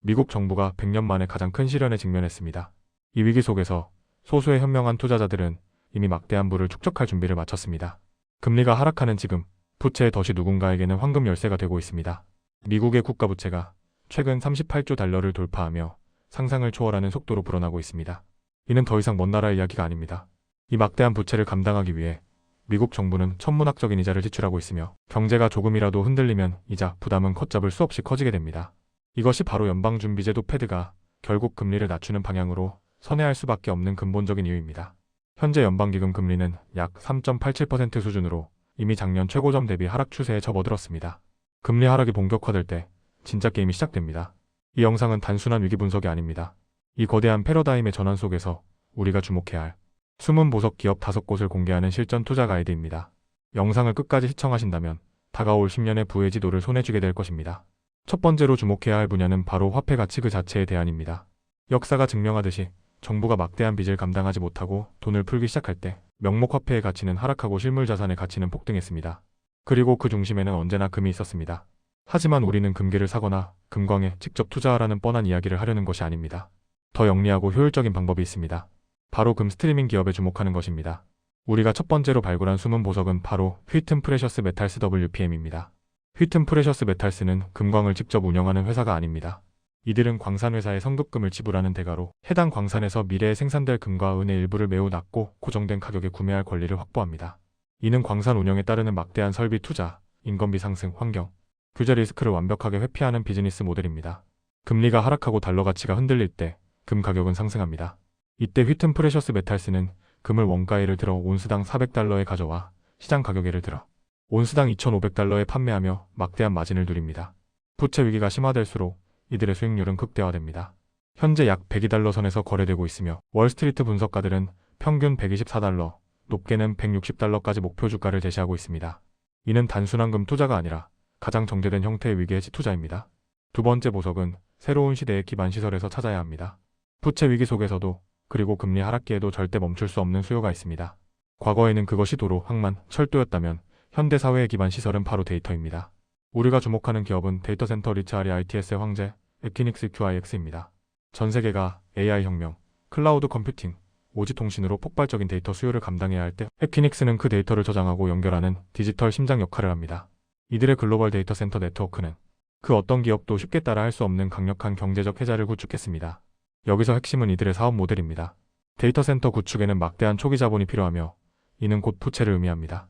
미국 정부가 100년 만에 가장 큰 시련에 직면했습니다. 이 위기 속에서 소수의 현명한 투자자들은 이미 막대한 부를 축적할 준비를 마쳤습니다. 금리가 하락하는 지금 부채의 덫이 누군가에게는 황금 열쇠가 되고 있습니다. 미국의 국가 부채가 최근 38조 달러를 돌파하며 상상을 초월하는 속도로 불어나고 있습니다. 이는 더 이상 먼 나라의 이야기가 아닙니다. 이 막대한 부채를 감당하기 위해 미국 정부는 천문학적인 이자를 지출하고 있으며 경제가 조금이라도 흔들리면 이자 부담은 걷잡을 수 없이 커지게 됩니다. 이것이 바로 연방준비제도 패드가 결국 금리를 낮추는 방향으로 선회할 수밖에 없는 근본적인 이유입니다. 현재 연방기금 금리는 약 3.87% 수준으로 이미 작년 최고점 대비 하락 추세에 접어들었습니다. 금리 하락이 본격화될 때 진짜 게임이 시작됩니다. 이 영상은 단순한 위기 분석이 아닙니다. 이 거대한 패러다임의 전환 속에서 우리가 주목해야 할 숨은 보석 기업 5곳을 공개하는 실전 투자 가이드입니다. 영상을 끝까지 시청하신다면 다가올 10년의 부의 지도를 손에 쥐게 될 것입니다. 첫 번째로 주목해야 할 분야는 바로 화폐 가치 그 자체에 대한입니다. 역사가 증명하듯이 정부가 막대한 빚을 감당하지 못하고 돈을 풀기 시작할 때 명목 화폐의 가치는 하락하고 실물 자산의 가치는 폭등했습니다. 그리고 그 중심에는 언제나 금이 있었습니다. 하지만 우리는 금괴를 사거나 금광에 직접 투자하라는 뻔한 이야기를 하려는 것이 아닙니다. 더 영리하고 효율적인 방법이 있습니다. 바로 금 스트리밍 기업에 주목하는 것입니다. 우리가 첫 번째로 발굴한 숨은 보석은 바로 휘튼 프레셔스 메탈스 WPM입니다. 휘튼 프레셔스 메탈스는 금광을 직접 운영하는 회사가 아닙니다. 이들은 광산회사에 성급금을 지불하는 대가로 해당 광산에서 미래에 생산될 금과 은의 일부를 매우 낮고 고정된 가격에 구매할 권리를 확보합니다. 이는 광산 운영에 따르는 막대한 설비 투자, 인건비 상승, 환경, 규제 리스크를 완벽하게 회피하는 비즈니스 모델입니다. 금리가 하락하고 달러 가치가 흔들릴 때 금 가격은 상승합니다. 이때 휘튼 프레셔스 메탈스는 금을 원가에를 들어 온스당 400달러에 가져와 시장 가격에를 들어 온스당 2,500달러에 판매하며 막대한 마진을 누립니다. 부채 위기가 심화될수록 이들의 수익률은 극대화됩니다. 현재 약 102달러 선에서 거래되고 있으며 월스트리트 분석가들은 평균 124달러, 높게는 160달러까지 목표 주가를 제시하고 있습니다. 이는 단순한 금 투자가 아니라 가장 정제된 형태의 위기 해지 투자입니다. 두 번째 보석은 새로운 시대의 기반 시설에서 찾아야 합니다. 부채 위기 속에서도 그리고 금리 하락기에도 절대 멈출 수 없는 수요가 있습니다. 과거에는 그것이 도로, 항만, 철도였다면 현대 사회의 기반 시설은 바로 데이터입니다. 우리가 주목하는 기업은 데이터 센터 리츠아리 ITS의 황제, 에퀴닉스 QIX입니다. 전 세계가 AI 혁명, 클라우드 컴퓨팅, 오지 통신으로 폭발적인 데이터 수요를 감당해야 할 때 에퀴닉스는 그 데이터를 저장하고 연결하는 디지털 심장 역할을 합니다. 이들의 글로벌 데이터 센터 네트워크는 그 어떤 기업도 쉽게 따라 할 수 없는 강력한 경제적 해자를 구축했습니다. 여기서 핵심은 이들의 사업 모델입니다. 데이터 센터 구축에는 막대한 초기 자본이 필요하며 이는 곧 부채를 의미합니다.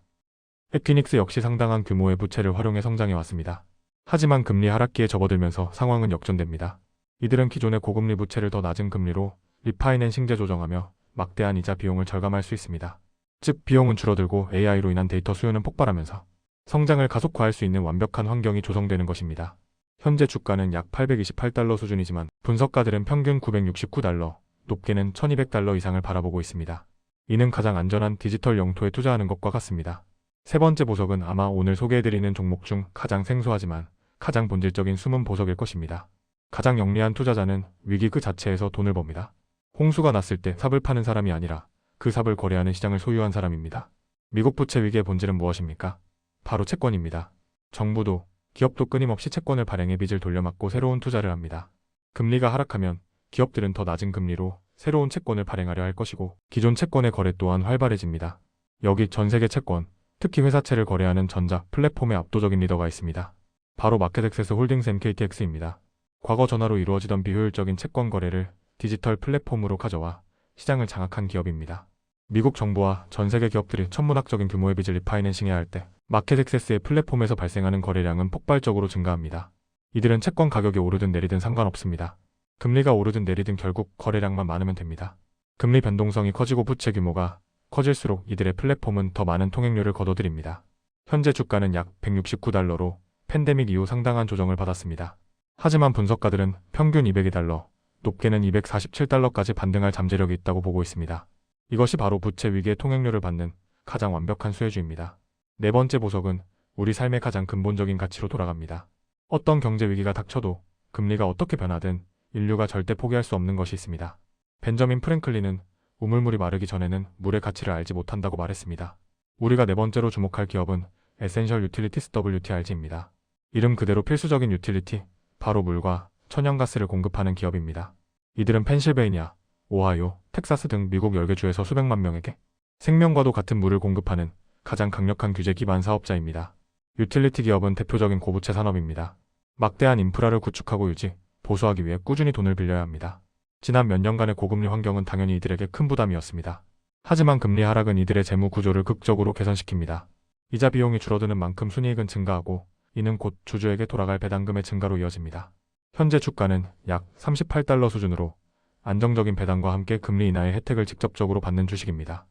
에퀴닉스 역시 상당한 규모의 부채를 활용해 성장해 왔습니다. 하지만 금리 하락기에 접어들면서 상황은 역전됩니다. 이들은 기존의 고금리 부채를 더 낮은 금리로 리파이낸싱 재조정하며 막대한 이자 비용을 절감할 수 있습니다. 즉 비용은 줄어들고 AI로 인한 데이터 수요는 폭발하면서 성장을 가속화할 수 있는 완벽한 환경이 조성되는 것입니다. 현재 주가는 약 828달러 수준이지만 분석가들은 평균 969달러, 높게는 1200달러 이상을 바라보고 있습니다. 이는 가장 안전한 디지털 영토에 투자하는 것과 같습니다. 세 번째 보석은 아마 오늘 소개해드리는 종목 중 가장 생소하지만 가장 본질적인 숨은 보석일 것입니다. 가장 영리한 투자자는 위기 그 자체에서 돈을 법니다. 홍수가 났을 때 삽을 파는 사람이 아니라 그 삽을 거래하는 시장을 소유한 사람입니다. 미국 부채 위기의 본질은 무엇입니까? 바로 채권입니다. 정부도 기업도 끊임없이 채권을 발행해 빚을 돌려막고 새로운 투자를 합니다. 금리가 하락하면 기업들은 더 낮은 금리로 새로운 채권을 발행하려 할 것이고 기존 채권의 거래 또한 활발해집니다. 여기 전 세계 채권, 특히 회사채를 거래하는 전자 플랫폼의 압도적인 리더가 있습니다. 바로 마켓액세스 홀딩스 MKTX입니다. 과거 전화로 이루어지던 비효율적인 채권 거래를 디지털 플랫폼으로 가져와 시장을 장악한 기업입니다. 미국 정부와 전 세계 기업들이 천문학적인 규모의 빚을 리파이낸싱해야 할 때 마켓액세스의 플랫폼에서 발생하는 거래량은 폭발적으로 증가합니다. 이들은 채권 가격이 오르든 내리든 상관없습니다. 금리가 오르든 내리든 결국 거래량만 많으면 됩니다. 금리 변동성이 커지고 부채 규모가 커질수록 이들의 플랫폼은 더 많은 통행료를 거둬들입니다. 현재 주가는 약 169달러로 팬데믹 이후 상당한 조정을 받았습니다. 하지만 분석가들은 평균 202달러, 높게는 247달러까지 반등할 잠재력이 있다고 보고 있습니다. 이것이 바로 부채 위기의 통행료를 받는 가장 완벽한 수혜주입니다. 네 번째 보석은 우리 삶의 가장 근본적인 가치로 돌아갑니다. 어떤 경제 위기가 닥쳐도 금리가 어떻게 변하든 인류가 절대 포기할 수 없는 것이 있습니다. 벤저민 프랭클린은 우물물이 마르기 전에는 물의 가치를 알지 못한다고 말했습니다. 우리가 네 번째로 주목할 기업은 에센셜 유틸리티스 WTRG입니다. 이름 그대로 필수적인 유틸리티, 바로 물과 천연가스를 공급하는 기업입니다. 이들은 펜실베이니아, 오하이오, 텍사스 등 미국 10개 주에서 수백만 명에게 생명과도 같은 물을 공급하는 가장 강력한 규제 기반 사업자입니다. 유틸리티 기업은 대표적인 고부채 산업입니다. 막대한 인프라를 구축하고 유지, 보수하기 위해 꾸준히 돈을 빌려야 합니다. 지난 몇 년간의 고금리 환경은 당연히 이들에게 큰 부담이었습니다. 하지만 금리 하락은 이들의 재무 구조를 극적으로 개선시킵니다. 이자 비용이 줄어드는 만큼 순이익은 증가하고 이는 곧 주주에게 돌아갈 배당금의 증가로 이어집니다. 현재 주가는 약 38달러 수준으로 안정적인 배당과 함께 금리 인하의 혜택을 직접적으로 받는 주식입니다.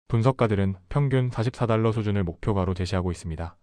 분석가들은 평균 44달러 수준을 목표가로 제시하고 있습니다.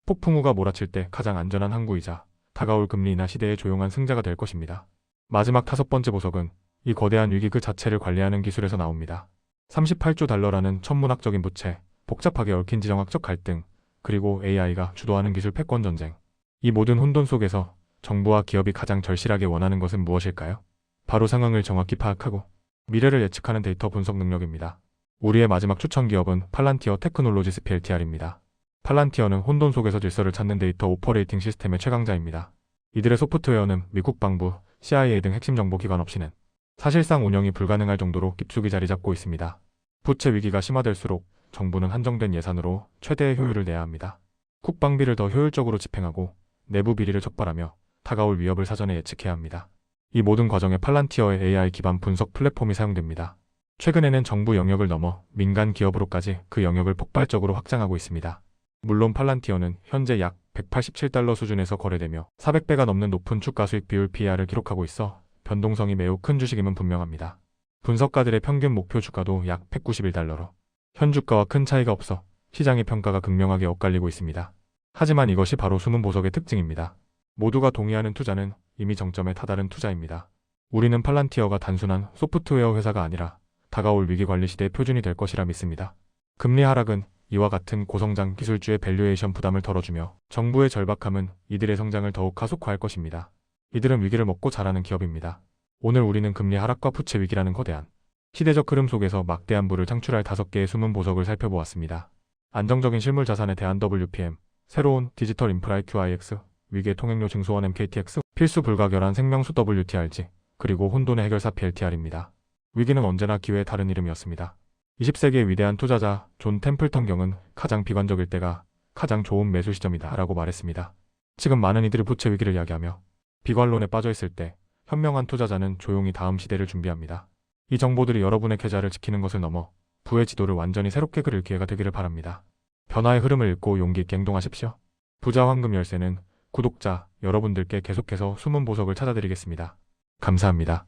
폭풍우가 몰아칠 때 가장 안전한 항구이자 다가올 금리 인하 시대의 조용한 승자가 될 것입니다. 마지막 5번째 보석은 이 거대한 위기 그 자체를 관리하는 기술에서 나옵니다. 38조 달러라는 천문학적인 부채, 복잡하게 얽힌 지정학적 갈등, 그리고 AI가 주도하는 기술 패권 전쟁. 이 모든 혼돈 속에서 정부와 기업이 가장 절실하게 원하는 것은 무엇일까요? 바로 상황을 정확히 파악하고 미래를 예측하는 데이터 분석 능력입니다. 우리의 마지막 추천 기업은 팔란티어 테크놀로지스 PLTR입니다. 팔란티어는 혼돈 속에서 질서를 찾는 데이터 오퍼레이팅 시스템의 최강자입니다. 이들의 소프트웨어는 미국 방부, CIA 등 핵심 정보기관 없이는 사실상 운영이 불가능할 정도로 깊숙이 자리 잡고 있습니다. 부채 위기가 심화될수록 정부는 한정된 예산으로 최대의 효율을 내야 합니다. 국방비를 더 효율적으로 집행하고 내부 비리를 촉발하며 다가올 위협을 사전에 예측해야 합니다. 이 모든 과정에 팔란티어의 AI 기반 분석 플랫폼이 사용됩니다. 최근에는 정부 영역을 넘어 민간 기업으로까지 그 영역을 폭발적으로 확장하고 있습니다. 물론 팔란티어는 현재 약 187달러 수준에서 거래되며 400배가 넘는 높은 주가 수익 비율 PER을 기록하고 있어 변동성이 매우 큰 주식임은 분명합니다. 분석가들의 평균 목표 주가도 약 191달러로 현 주가와 큰 차이가 없어 시장의 평가가 극명하게 엇갈리고 있습니다. 하지만 이것이 바로 숨은 보석의 특징입니다. 모두가 동의하는 투자는 이미 정점에 다다른 투자입니다. 우리는 팔란티어가 단순한 소프트웨어 회사가 아니라 다가올 위기관리 시대의 표준이 될 것이라 믿습니다. 금리 하락은 이와 같은 고성장 기술주의 밸류에이션 부담을 덜어주며 정부의 절박함은 이들의 성장을 더욱 가속화할 것입니다. 이들은 위기를 먹고 자라는 기업입니다. 오늘 우리는 금리 하락과 부채 위기라는 거대한 시대적 흐름 속에서 막대한 부를 창출할 5개의 숨은 보석을 살펴보았습니다. 안정적인 실물 자산에 대한 WPM, 새로운 디지털 인프라의 QIX, 위기의 통행료 증소원 MKTX, 필수 불가결한 생명수 WTRG, 그리고 혼돈의 해결사 PLTR입니다. 위기는 언제나 기회의 다른 이름이었습니다. 20세기의 위대한 투자자 존 템플턴 경은 가장 비관적일 때가 가장 좋은 매수 시점이다 라고 말했습니다. 지금 많은 이들이 부채 위기를 이야기하며 비관론에 빠져있을 때 현명한 투자자는 조용히 다음 시대를 준비합니다. 이 정보들이 여러분의 계좌를 지키는 것을 넘어 부의 지도를 완전히 새롭게 그릴 기회가 되기를 바랍니다. 변화의 흐름을 읽고 용기 있게 행동하십시오. 부자 황금 열쇠는 구독자 여러분들께 계속해서 숨은 보석을 찾아드리겠습니다. 감사합니다.